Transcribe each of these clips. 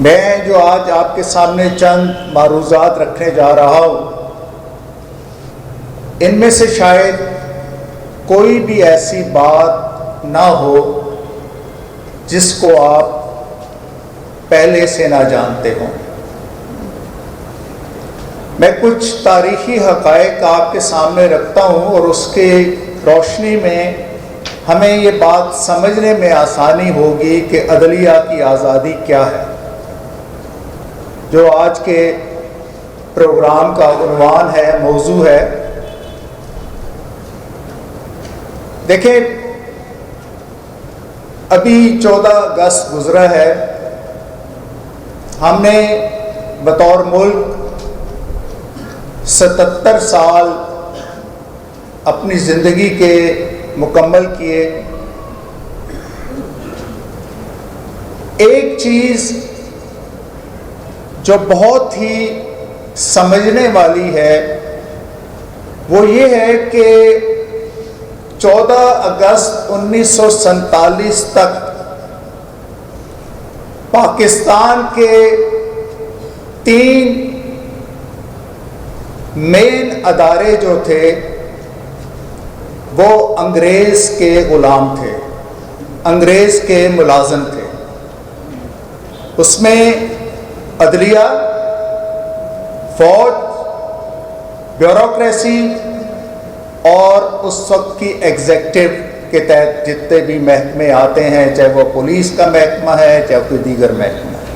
میں جو آج آپ کے سامنے چند معروضات رکھنے جا رہا ہوں، ان میں سے شاید کوئی بھی ایسی بات نہ ہو جس کو آپ پہلے سے نہ جانتے ہوں۔ میں کچھ تاریخی حقائق آپ کے سامنے رکھتا ہوں اور اس کے روشنی میں ہمیں یہ بات سمجھنے میں آسانی ہوگی کہ عدلیہ کی آزادی کیا ہے، جو آج کے پروگرام کا عنوان ہے، موضوع ہے۔ دیکھیں، ابھی 14 اگست گزرا ہے۔ ہم نے بطور ملک 77 سال اپنی زندگی کے مکمل کیے۔ ایک چیز جو بہت ہی سمجھنے والی ہے وہ یہ ہے کہ 14 اگست 1947 تک پاکستان کے 3 مین ادارے جو تھے وہ انگریز کے غلام تھے، انگریز کے ملازم تھے۔ اس میں عدلیہ، فوج، بیوروکریسی اور اس وقت کی ایگزیکٹو کے تحت جتنے بھی محکمے آتے ہیں، چاہے وہ پولیس کا محکمہ ہے چاہے کوئی دیگر محکمہ ہے،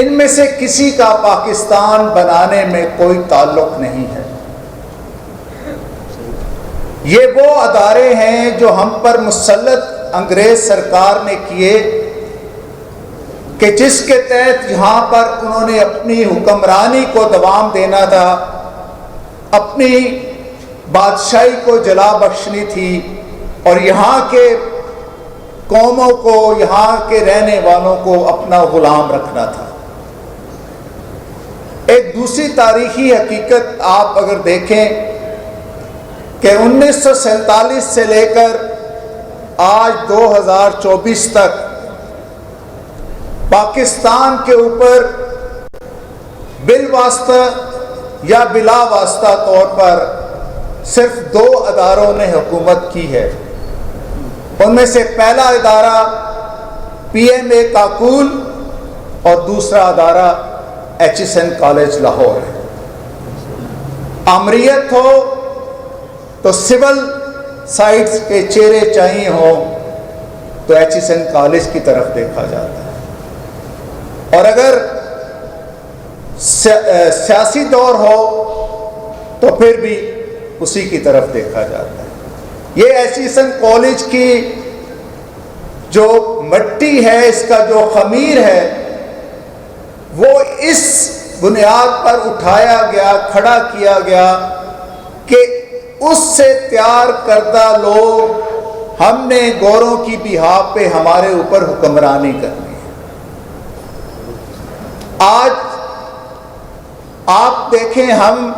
ان میں سے کسی کا پاکستان بنانے میں کوئی تعلق نہیں ہے۔ یہ وہ ادارے ہیں جو ہم پر مسلط انگریز سرکار نے کیے کہ جس کے تحت یہاں پر انہوں نے اپنی حکمرانی کو دوام دینا تھا، اپنی بادشاہی کو جلا بخشنی تھی اور یہاں کے قوموں کو، یہاں کے رہنے والوں کو اپنا غلام رکھنا تھا۔ ایک دوسری تاریخی حقیقت آپ اگر دیکھیں کہ 1947 سے لے کر آج 2024 تک پاکستان کے اوپر بالواسطہ یا بلا واسطہ طور پر صرف 2 اداروں نے حکومت کی ہے۔ ان میں سے پہلا ادارہ PMA کاکول اور دوسرا ادارہ HSN کالج لاہور ہے۔ آمریت ہو تو سول سائٹس کے چہرے چاہیے ہوں تو HSN کالج کی طرف دیکھا جاتا ہے، اور اگر سیاسی دور ہو تو پھر بھی اسی کی طرف دیکھا جاتا ہے۔ یہ HSN کالج کی جو مٹی ہے، اس کا جو خمیر ہے، وہ اس بنیاد پر اٹھایا گیا، کھڑا کیا گیا کہ اس سے تیار کردہ لوگ ہم نے گوروں کی بہاف پہ ہمارے اوپر حکمرانی کرنی ہے۔ آج آپ دیکھیں، ہم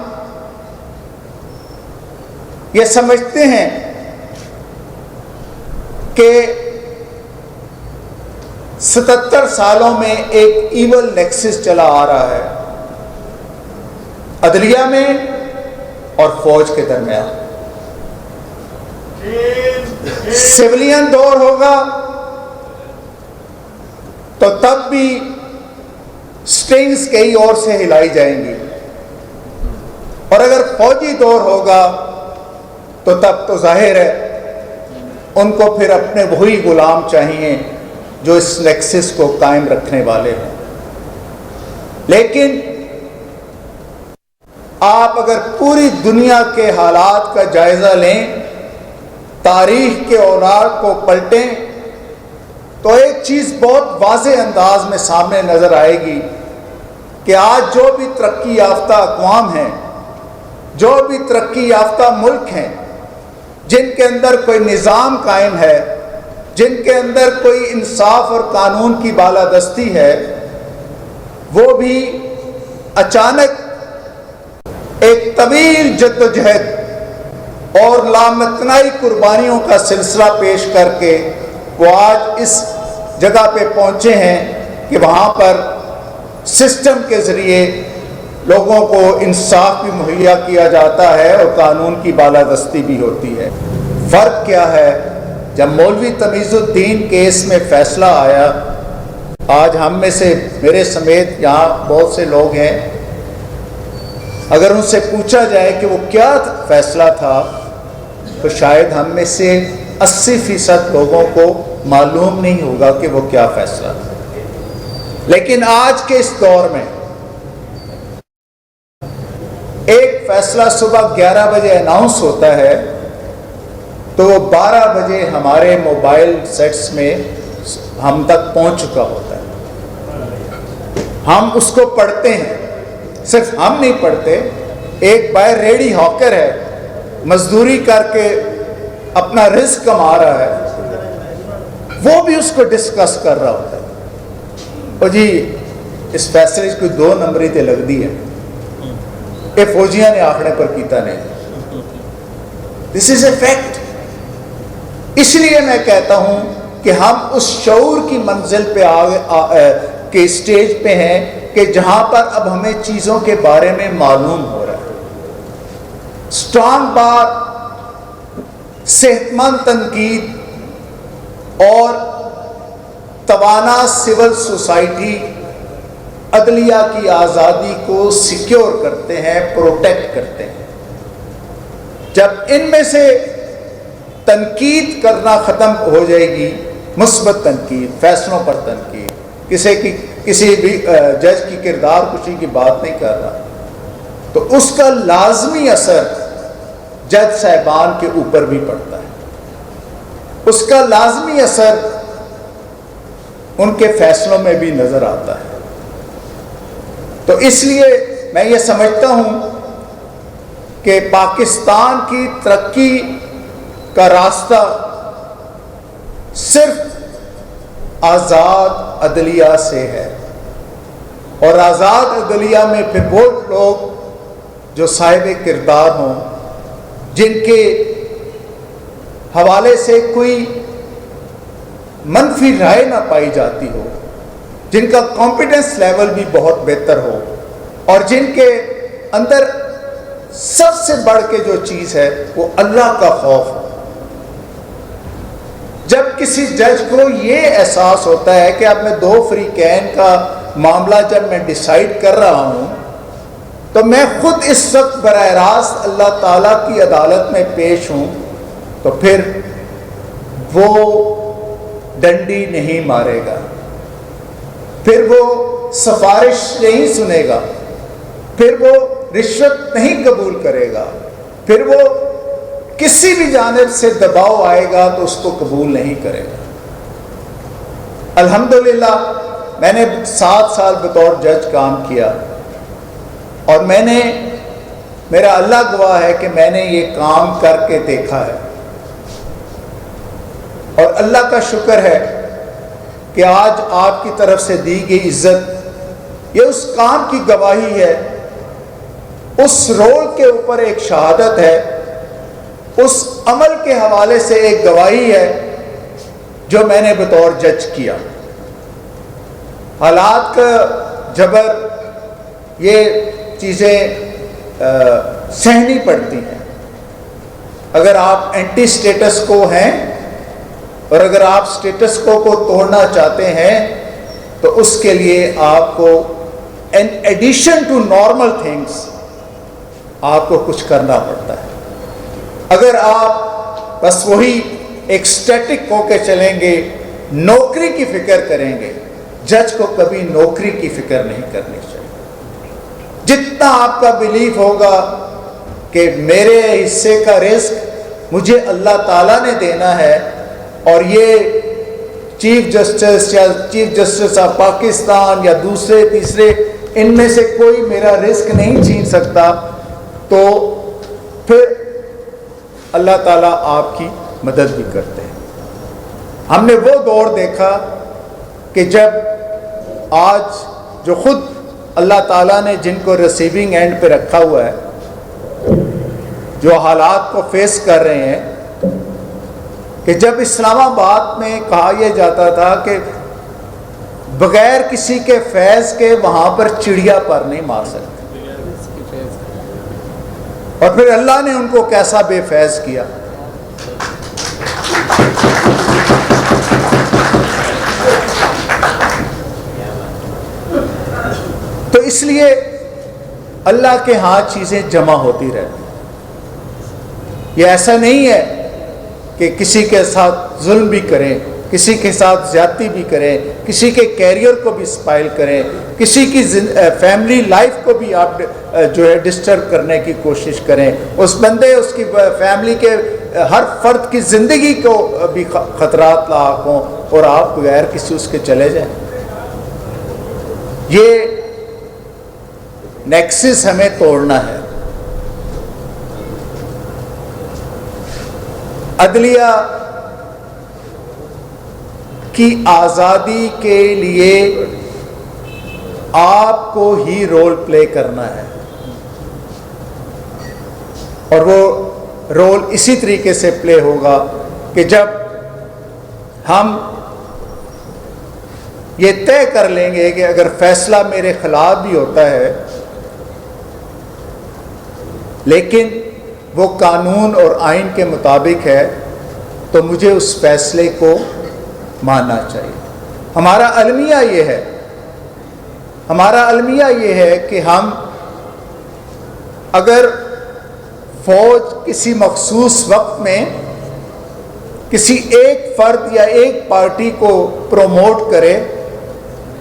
یہ سمجھتے ہیں کہ 77 سالوں میں ایک ایول نیکسس چلا آ رہا ہے عدلیہ میں اور فوج کے درمیان۔ سویلین دور ہوگا تو تب بھی سٹرنگز کئی اور سے ہلائی جائیں گی، اور اگر فوجی دور ہوگا تو تب تو ظاہر ہے ان کو پھر اپنے وہی غلام چاہیے جو اس نیکسس کو قائم رکھنے والے ہیں۔ لیکن آپ اگر پوری دنیا کے حالات کا جائزہ لیں، تاریخ کے اوراق کو پلٹیں، تو ایک چیز بہت واضح انداز میں سامنے نظر آئے گی کہ آج جو بھی ترقی یافتہ اقوام ہیں، جو بھی ترقی یافتہ ملک ہیں، جن کے اندر کوئی نظام قائم ہے، جن کے اندر کوئی انصاف اور قانون کی بالادستی ہے، وہ بھی اچانک ایک طویل جدوجہد اور لامتنائی قربانیوں کا سلسلہ پیش کر کے وہ آج اس جگہ پہ پہنچے ہیں کہ وہاں پر سسٹم کے ذریعے لوگوں کو انصاف بھی مہیا کیا جاتا ہے اور قانون کی بالادستی بھی ہوتی ہے۔ فرق کیا ہے؟ جب مولوی تمیز الدین کیس میں فیصلہ آیا، آج ہم میں سے، میرے سمیت یہاں بہت سے لوگ ہیں، اگر ان سے پوچھا جائے کہ وہ کیا فیصلہ تھا تو شاید ہم میں سے 80% لوگوں کو معلوم نہیں ہوگا کہ وہ کیا فیصلہ تھا۔ لیکن آج کے اس دور میں ایک فیصلہ صبح 11 بجے اناؤنس ہوتا ہے تو وہ 12 بجے ہمارے موبائل سیٹس میں ہم تک پہنچ چکا ہوتا ہے۔ ہم اس کو پڑھتے ہیں، صرف ہم نہیں پڑھتے، ایک باہر ریڈی ہاکر ہے، مزدوری کر کے اپنا رزق کما رہا ہے، وہ بھی اس کو ڈسکس کر رہا ہوتا ہے۔ اور جی اس فیصلے کوئی 2 نمبری تے لگ دی ہے، اے فوجیاں نے آخنے پر کیتا نہیں۔ دس از اے فیکٹ۔ اس لیے میں کہتا ہوں کہ ہم اس شعور کی منزل پہ کے اسٹیج پہ ہیں کہ جہاں پر اب ہمیں چیزوں کے بارے میں معلوم ہو رہا ہے۔ اسٹرانگ بات، صحت مند تنقید اور توانا سول سوسائٹی عدلیہ کی آزادی کو سیکیور کرتے ہیں، پروٹیکٹ کرتے ہیں۔ جب ان میں سے تنقید کرنا ختم ہو جائے گی، مثبت تنقید، فیصلوں پر تنقید، کسی بھی جج کی کردار کشی کی بات نہیں کر رہا، تو اس کا لازمی اثر جج صاحبان کے اوپر بھی پڑتا ہے، اس کا لازمی اثر ان کے فیصلوں میں بھی نظر آتا ہے۔ تو اس لیے میں یہ سمجھتا ہوں کہ پاکستان کی ترقی کا راستہ صرف آزاد عدلیہ سے ہے، اور آزاد عدلیہ میں پھر وہ لوگ جو صاحب کردار ہوں، جن کے حوالے سے کوئی منفی رائے نہ پائی جاتی ہو، جن کا کمپیٹنس لیول بھی بہت بہتر ہو، اور جن کے اندر سب سے بڑھ کے جو چیز ہے وہ اللہ کا خوف ہو۔ جب کسی جج کو یہ احساس ہوتا ہے کہ اب میں 2 فریقین کا معاملہ جب میں ڈیسائیڈ کر رہا ہوں تو میں خود اس وقت براہ راست اللہ تعالیٰ کی عدالت میں پیش ہوں، تو پھر وہ ڈنڈی نہیں مارے گا، پھر وہ سفارش نہیں سنے گا، پھر وہ رشوت نہیں قبول کرے گا، پھر وہ کسی بھی جانب سے دباؤ آئے گا تو اس کو قبول نہیں کرے گا۔ الحمدللہ میں نے 7 سال بطور جج کام کیا، اور میرا اللہ گواہ ہے کہ میں نے یہ کام کر کے دیکھا ہے، اور اللہ کا شکر ہے کہ آج آپ کی طرف سے دی گئی عزت یہ اس کام کی گواہی ہے، اس رول کے اوپر ایک شہادت ہے، اس عمل کے حوالے سے ایک گواہی ہے جو میں نے بطور جج کیا۔ حالات کا جبر، یہ چیزیں سہنی پڑتی ہیں۔ اگر آپ اینٹی سٹیٹس کو ہیں اور اگر آپ سٹیٹس کو توڑنا چاہتے ہیں تو اس کے لیے آپ کو in addition to normal things آپ کو کچھ کرنا پڑتا ہے۔ اگر آپ بس وہی ایک سٹیٹک ہو کے چلیں گے، نوکری کی فکر کریں گے، جج کو کبھی نوکری کی فکر نہیں کرنی چاہیے۔ جتنا آپ کا بلیف ہوگا کہ میرے حصے کا رزق مجھے اللہ تعالیٰ نے دینا ہے، اور یہ چیف جسٹس یا چیف جسٹس آف پاکستان یا دوسرے تیسرے ان میں سے کوئی میرا رزق نہیں چھین سکتا، تو پھر اللہ تعالیٰ آپ کی مدد بھی کرتے ہیں۔ ہم نے وہ دور دیکھا کہ جب آج جو خود اللہ تعالیٰ نے جن کو ریسیونگ اینڈ پہ رکھا ہوا ہے، جو حالات کو فیس کر رہے ہیں، کہ جب اسلام آباد میں کہا یہ جاتا تھا کہ بغیر کسی کے فیض کے وہاں پر چڑیا پر نہیں مار سکتے. اور پھر اللہ نے ان کو کیسا بے فیض کیا. تو اس لیے اللہ کے ہاں چیزیں جمع ہوتی رہتی. یہ ایسا نہیں ہے کہ کسی کے ساتھ ظلم بھی کریں, کسی کے ساتھ زیادتی بھی کریں, کسی کے کیریئر کو بھی اسپائل کریں, کسی کی فیملی لائف کو بھی آپ جو ہے ڈسٹرب کرنے کی کوشش کریں, اس بندے اس کی فیملی کے ہر فرد کی زندگی کو بھی خطرات لاحق ہوں اور آپ بغیر کسی اس کے چلے جائیں. یہ نیکسس ہمیں توڑنا ہے. عدلیہ کی آزادی کے لیے آپ کو ہی رول پلے کرنا ہے, اور وہ رول اسی طریقے سے پلے ہوگا کہ جب ہم یہ طے کر لیں گے کہ اگر فیصلہ میرے خلاف بھی ہوتا ہے لیکن وہ قانون اور آئین کے مطابق ہے تو مجھے اس فیصلے کو ماننا چاہیے. ہمارا المیہ یہ ہے کہ ہم اگر فوج کسی مخصوص وقت میں کسی ایک فرد یا ایک پارٹی کو پروموٹ کرے,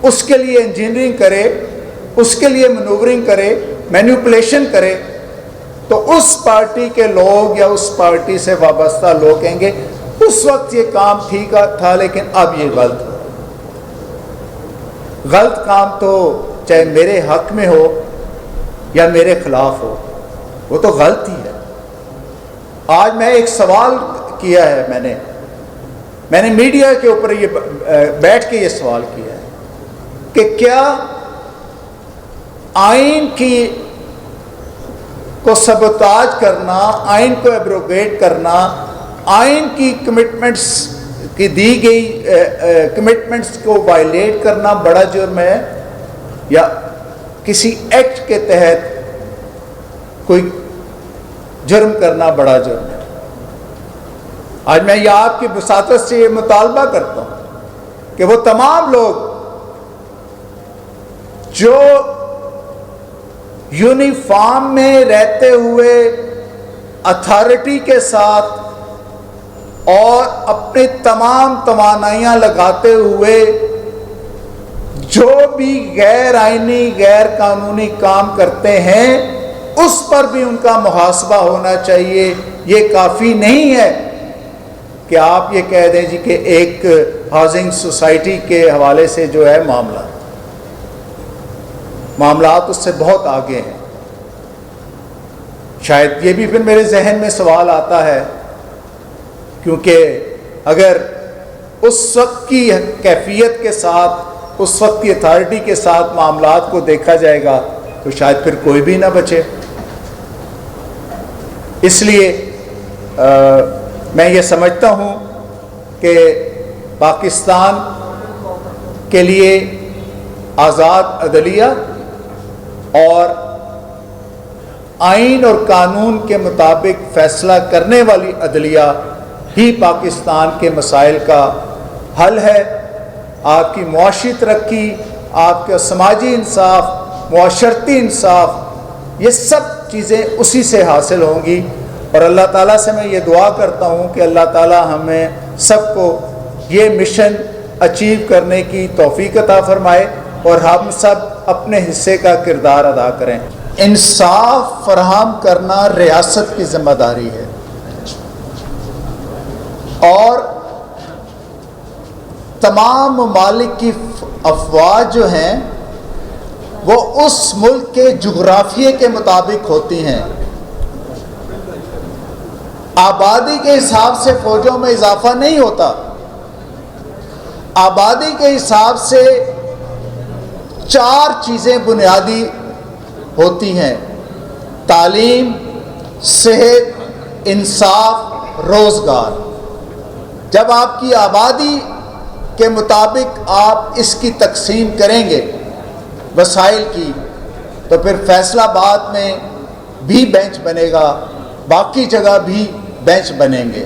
اس کے لیے انجینئرنگ کرے, اس کے لیے مینوورنگ کرے, مینیپولیشن کرے, تو اس پارٹی کے لوگ یا اس پارٹی سے وابستہ لوگ کہیں گے اس وقت یہ کام ٹھیک تھا لیکن اب یہ غلط ہو. غلط کام تو چاہے میرے حق میں ہو یا میرے خلاف ہو, وہ تو غلط ہی ہے. آج میں ایک سوال کیا ہے, میں نے میڈیا کے اوپر یہ بیٹھ کے یہ سوال کیا ہے کہ کیا آئین کی کو سبوتاج کرنا, آئین کو ایبروگیٹ کرنا, آئین کی کمٹمنٹس کی دی گئی کمٹمنٹس کو وائلیٹ کرنا بڑا جرم ہے یا کسی ایکٹ کے تحت کوئی جرم کرنا بڑا جرم ہے؟ آج میں یہ آپ کی وساطت سے یہ مطالبہ کرتا ہوں کہ وہ تمام لوگ جو یونیفارم میں رہتے ہوئے اتھارٹی کے ساتھ اور اپنے تمام توانائیاں لگاتے ہوئے جو بھی غیر آئینی غیر قانونی کام کرتے ہیں اس پر بھی ان کا محاسبہ ہونا چاہیے. یہ کافی نہیں ہے کہ آپ یہ کہہ دیں جی کہ ایک ہاؤسنگ سوسائٹی کے حوالے سے جو ہے معاملات اس سے بہت آگے ہیں. شاید یہ بھی پھر میرے ذہن میں سوال آتا ہے کیونکہ اگر اس وقت کی کیفیت کے ساتھ, اس وقت کی اتھارٹی کے ساتھ معاملات کو دیکھا جائے گا تو شاید پھر کوئی بھی نہ بچے. اس لیے میں یہ سمجھتا ہوں کہ پاکستان کے لیے آزاد عدلیہ اور آئین اور قانون کے مطابق فیصلہ کرنے والی عدلیہ ہی پاکستان کے مسائل کا حل ہے. آپ کی معاشی ترقی, آپ کا سماجی انصاف, معاشرتی انصاف, یہ سب چیزیں اسی سے حاصل ہوں گی. اور اللہ تعالیٰ سے میں یہ دعا کرتا ہوں کہ اللہ تعالیٰ ہمیں سب کو یہ مشن اچیو کرنے کی توفیق عطا فرمائے اور ہم سب اپنے حصے کا کردار ادا کریں. انصاف فراہم کرنا ریاست کی ذمہ داری ہے اور تمام ممالک کی افواج جو ہیں وہ اس ملک کے جغرافیے کے مطابق ہوتی ہیں. آبادی کے حساب سے فوجوں میں اضافہ نہیں ہوتا. آبادی کے حساب سے 4 چیزیں بنیادی ہوتی ہیں: تعلیم, صحت, انصاف, روزگار. جب آپ کی آبادی کے مطابق آپ اس کی تقسیم کریں گے وسائل کی، تو پھر فیصل آباد میں بھی بینچ بنے گا، باقی جگہ بھی بینچ بنیں گے۔